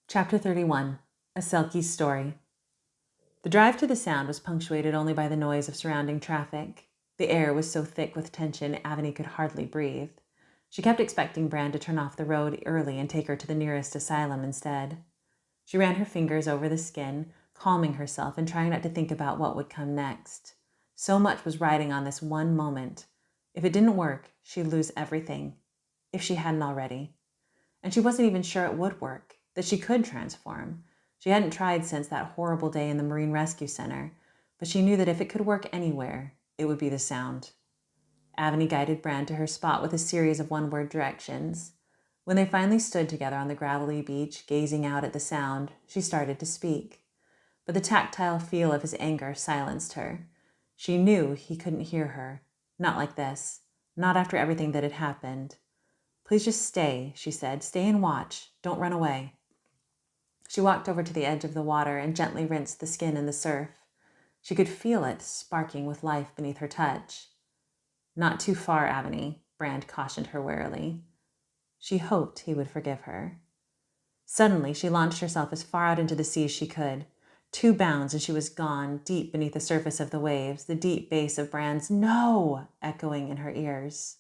Chapter 31. A Selkie Story. The drive to the Sound was punctuated only by the noise of surrounding traffic. The air was so thick with tension, Aveny could hardly breathe. She kept expecting Bran to turn off the road early and take her to the nearest asylum instead. She ran her fingers over the skin, calming herself and trying not to think about what would come next. So much was riding on this one moment. If it didn't work, she'd lose everything. If she hadn't already. And she wasn't even sure it would work, that she could transform. She hadn't tried since that horrible day in the Marine Rescue Center, but she knew that if it could work anywhere, it would be the Sound. Aveny guided Bran to her spot with a series of one-word directions. When they finally stood together on the gravelly beach, gazing out at the Sound, she started to speak. But the tactile feel of his anger silenced her. She knew he couldn't hear her. Not like this. Not after everything that had happened. "Please just stay," she said. "Stay and watch. Don't run away." She walked over to the edge of the water and gently rinsed the skin in the surf. She could feel it sparking with life beneath her touch. "Not too far, Aveny," Brand cautioned her warily. She hoped he would forgive her. Suddenly, she launched herself as far out into the sea as she could. 2 bounds and she was gone, deep beneath the surface of the waves, the deep bass of Brand's "No!" echoing in her ears.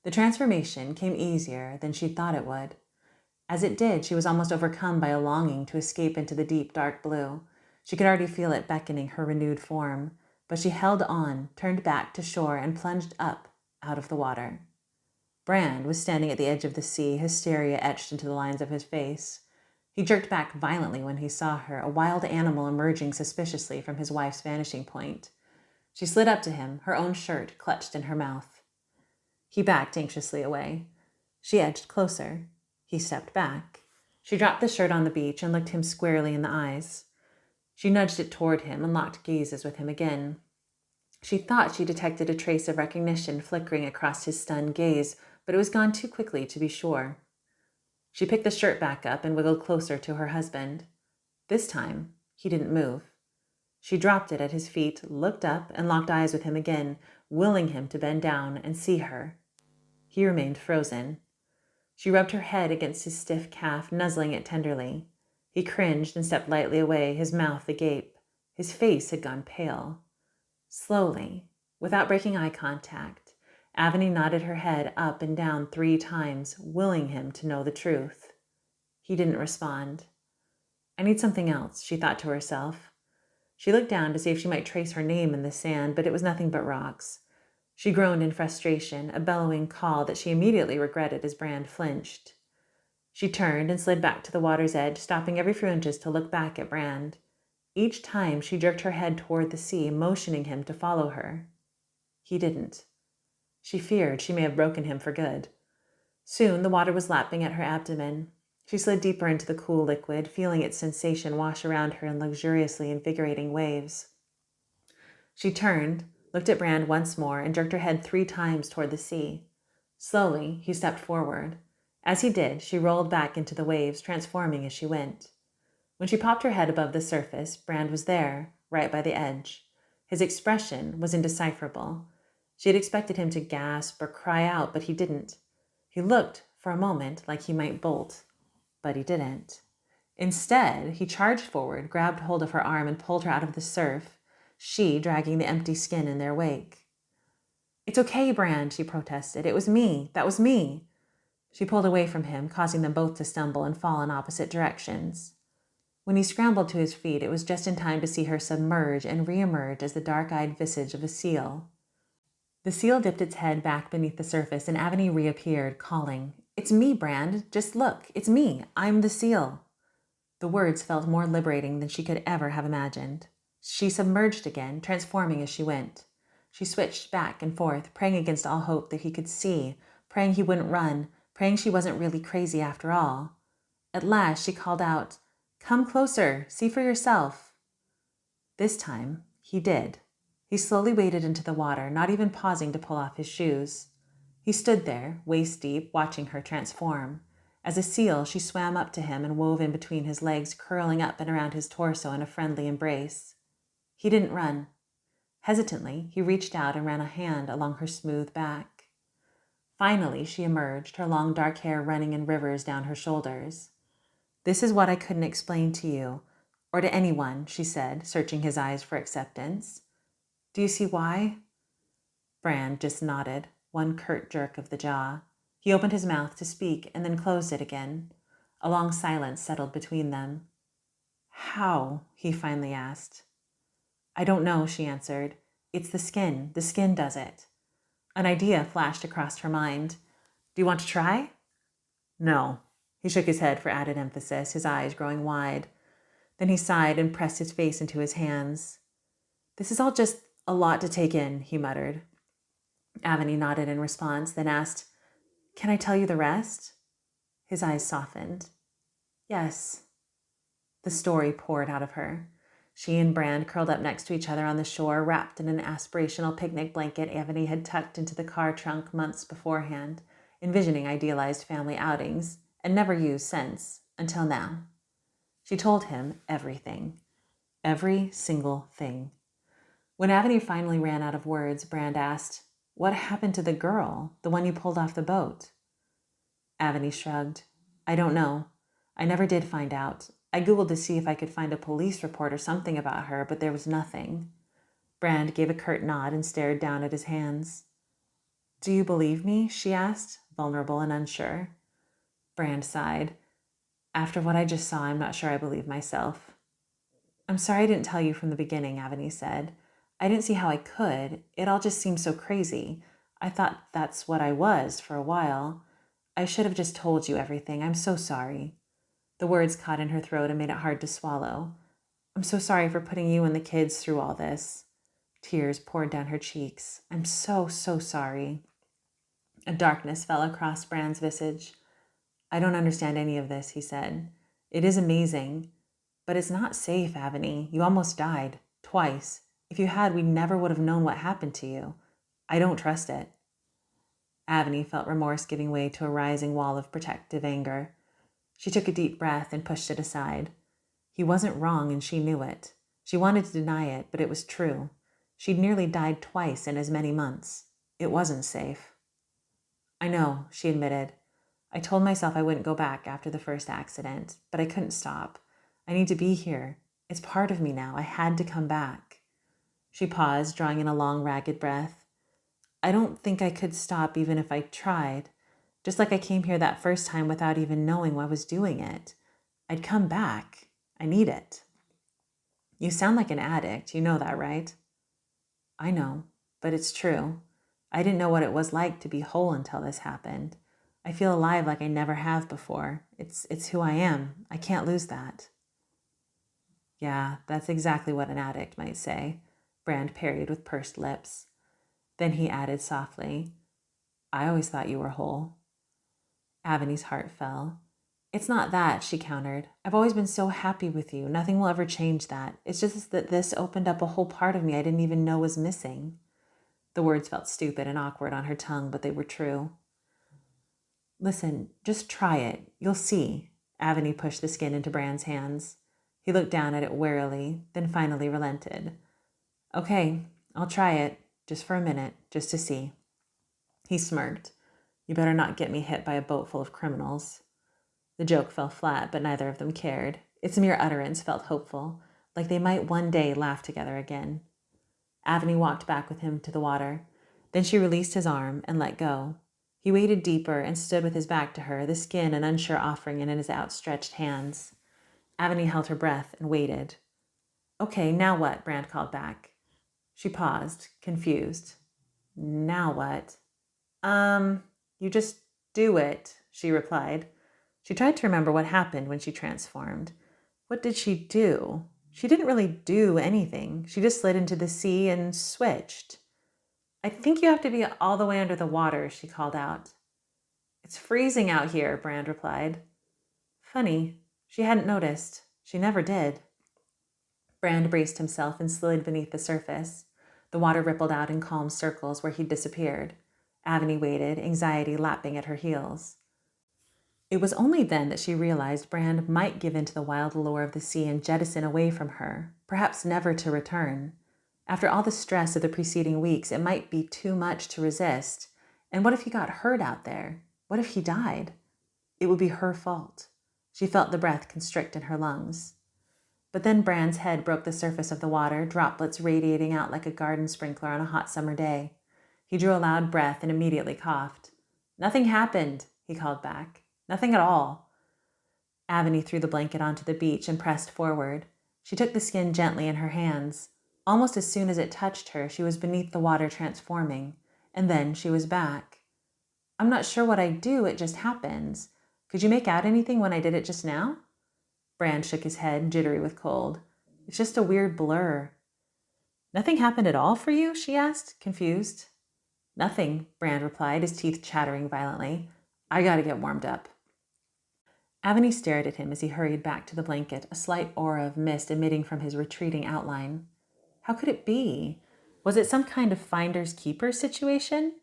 The transformation came easier than she'd thought it would. As it did, she was almost overcome by a longing to escape into the deep, dark blue. She could already feel it beckoning her renewed form, but she held on, turned back to shore, and plunged up out of the water. Brand was standing at the edge of the sea, hysteria etched into the lines of his face. He jerked back violently when he saw her, a wild animal emerging suspiciously from his wife's vanishing point. She slid up to him, her own shirt clutched in her mouth. He backed anxiously away. She edged closer. He stepped back. She dropped the shirt on the beach and looked him squarely in the eyes. She nudged it toward him and locked gazes with him again. She thought she detected a trace of recognition flickering across his stunned gaze, but it was gone too quickly to be sure. She picked the shirt back up and wiggled closer to her husband. This time, he didn't move. She dropped it at his feet, looked up, and locked eyes with him again, willing him to bend down and see her. He remained frozen. She rubbed her head against his stiff calf, nuzzling it tenderly. He cringed and stepped lightly away, his mouth agape. His face had gone pale. Slowly, without breaking eye contact, Aveny nodded her head up and down 3 times, willing him to know the truth. He didn't respond. "I need something else," she thought to herself. She looked down to see if she might trace her name in the sand, but it was nothing but rocks. She groaned in frustration, a bellowing call that she immediately regretted as Brand flinched. She turned and slid back to the water's edge, stopping every few inches to look back at Brand. Each time she jerked her head toward the sea, motioning him to follow her. He didn't. She feared she may have broken him for good. Soon the water was lapping at her abdomen. She slid deeper into the cool liquid, feeling its sensation wash around her in luxuriously invigorating waves. She turned, looked at Brand once more, and jerked her head 3 times toward the sea. Slowly, he stepped forward. As he did, she rolled back into the waves, transforming as she went. When she popped her head above the surface, Brand was there, right by the edge. His expression was indecipherable. She had expected him to gasp or cry out, but he didn't. He looked, for a moment, like he might bolt, but he didn't. Instead, he charged forward, grabbed hold of her arm, and pulled her out of the surf, she dragging the empty skin in their wake. "It's okay, Brand," she protested. "It was me. That was me." She pulled away from him, causing them both to stumble and fall in opposite directions. When he scrambled to his feet, it was just in time to see her submerge and reemerge as the dark-eyed visage of a seal. The seal dipped its head back beneath the surface, and Aveny reappeared, calling, "It's me, Brand. Just look. It's me. I'm the seal." The words felt more liberating than she could ever have imagined. She submerged again, transforming as she went. She switched back and forth, praying against all hope that he could see, praying he wouldn't run, praying she wasn't really crazy after all. At last, she called out, "Come closer. See for yourself." This time, he did. He slowly waded into the water, not even pausing to pull off his shoes. He stood there, waist deep, watching her transform. As a seal, she swam up to him and wove in between his legs, curling up and around his torso in a friendly embrace. He didn't run. Hesitantly, he reached out and ran a hand along her smooth back. Finally, she emerged, her long dark hair running in rivers down her shoulders. This is what I couldn't explain to you, or to anyone, she said, searching his eyes for acceptance. Do you see why? Brand just nodded, one curt jerk of the jaw. He opened his mouth to speak and then closed it again. A long silence settled between them. How? He finally asked. I don't know, she answered. It's the skin. The skin does it. An idea flashed across her mind. Do you want to try? No. He shook his head for added emphasis, his eyes growing wide. Then he sighed and pressed his face into his hands. This is all just a lot to take in, he muttered. Aveny nodded in response, then asked, Can I tell you the rest? His eyes softened. Yes. The story poured out of her. She and Brand curled up next to each other on the shore, wrapped in an aspirational picnic blanket Aveny had tucked into the car trunk months beforehand, envisioning idealized family outings, and never used since, until now. She told him everything. Every single thing. When Aveny finally ran out of words, Brand asked, What happened to the girl, the one you pulled off the boat? Aveny shrugged. I don't know. I never did find out. I Googled to see if I could find a police report or something about her, but there was nothing. Brand gave a curt nod and stared down at his hands. Do you believe me? She asked, vulnerable and unsure. Brand sighed. After what I just saw, I'm not sure I believe myself. I'm sorry I didn't tell you from the beginning, Aveny said. I didn't see how I could. It all just seemed so crazy. I thought that's what I was for a while. I should have just told you everything. I'm so sorry. The words caught in her throat and made it hard to swallow. I'm so sorry for putting you and the kids through all this. Tears poured down her cheeks. I'm so sorry. A darkness fell across Brand's visage. I don't understand any of this, he said. It is amazing. But it's not safe, Aveny. You almost died. Twice. If you had, we never would have known what happened to you. I don't trust it. Aveny felt remorse giving way to a rising wall of protective anger. She took a deep breath and pushed it aside. He wasn't wrong, and she knew it. She wanted to deny it, but it was true. She'd nearly died twice in as many months. It wasn't safe. I know, she admitted. I told myself I wouldn't go back after the first accident, but I couldn't stop. I need to be here. It's part of me now. I had to come back. She paused, drawing in a long, ragged breath. I don't think I could stop even if I tried. Just like I came here that first time without even knowing I was doing it. I'd come back. I need it. You sound like an addict. You know that, right? I know, but it's true. I didn't know what it was like to be whole until this happened. I feel alive like I never have before. It's who I am. I can't lose that. Yeah, that's exactly what an addict might say, Brand parried with pursed lips. Then he added softly, I always thought you were whole. Aveny's heart fell. It's not that, she countered. I've always been so happy with you. Nothing will ever change that. It's just that this opened up a whole part of me I didn't even know was missing. The words felt stupid and awkward on her tongue, but they were true. Listen, just try it. You'll see. Aveny pushed the skin into Brand's hands. He looked down at it warily, then finally relented. Okay, I'll try it, just for a minute, just to see. He smirked. You better not get me hit by a boat full of criminals. The joke fell flat, but neither of them cared. Its mere utterance felt hopeful, like they might one day laugh together again. Aveny walked back with him to the water. Then she released his arm and let go. He waded deeper and stood with his back to her, the skin an unsure offering in his outstretched hands. Aveny held her breath and waited. Okay, now what? Brand called back. She paused, confused. Now what? You just do it, she replied. She tried to remember what happened when she transformed. What did she do? She didn't really do anything. She just slid into the sea and switched. I think you have to be all the way under the water, she called out. It's freezing out here, Brand replied. Funny, she hadn't noticed. She never did. Brand braced himself and slid beneath the surface. The water rippled out in calm circles where he'd disappeared. Aveny waited, anxiety lapping at her heels. It was only then that she realized Brand might give in to the wild lure of the sea and jettison away from her, perhaps never to return. After all the stress of the preceding weeks, it might be too much to resist. And what if he got hurt out there? What if he died? It would be her fault. She felt the breath constrict in her lungs. But then Brand's head broke the surface of the water, droplets radiating out like a garden sprinkler on a hot summer day. He drew a loud breath and immediately coughed. "Nothing happened," he called back. "Nothing at all." Aveny threw the blanket onto the beach and pressed forward. She took the skin gently in her hands. Almost as soon as it touched her, she was beneath the water transforming, and then she was back. "I'm not sure what I do, it just happens. Could you make out anything when I did it just now?" Brand shook his head, jittery with cold. "It's just a weird blur." "Nothing happened at all for you?" she asked, confused. "Nothing," Brand replied, his teeth chattering violently. "I gotta get warmed up." Aveny stared at him as he hurried back to the blanket, a slight aura of mist emitting from his retreating outline. How could it be? Was it some kind of finder's keeper situation?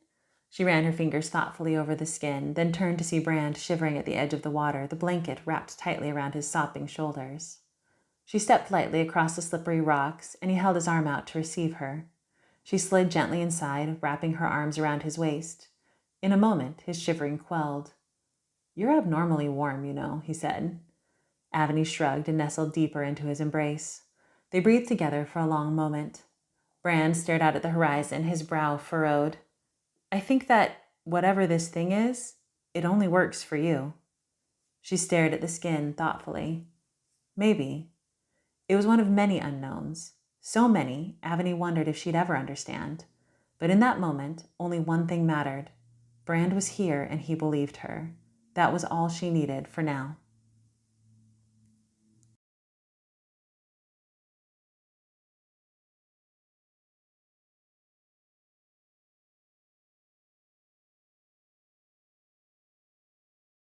She ran her fingers thoughtfully over the skin, then turned to see Brand shivering at the edge of the water, the blanket wrapped tightly around his sopping shoulders. She stepped lightly across the slippery rocks, and he held his arm out to receive her. She slid gently inside, wrapping her arms around his waist. In a moment, his shivering quelled. "You're abnormally warm, you know," he said. Aveny shrugged and nestled deeper into his embrace. They breathed together for a long moment. Brand stared out at the horizon, his brow furrowed. "I think that, whatever this thing is, it only works for you." She stared at the skin thoughtfully. Maybe. It was one of many unknowns. So many, Aveny wondered if she'd ever understand. But in that moment, only one thing mattered. Brand was here and he believed her. That was all she needed for now.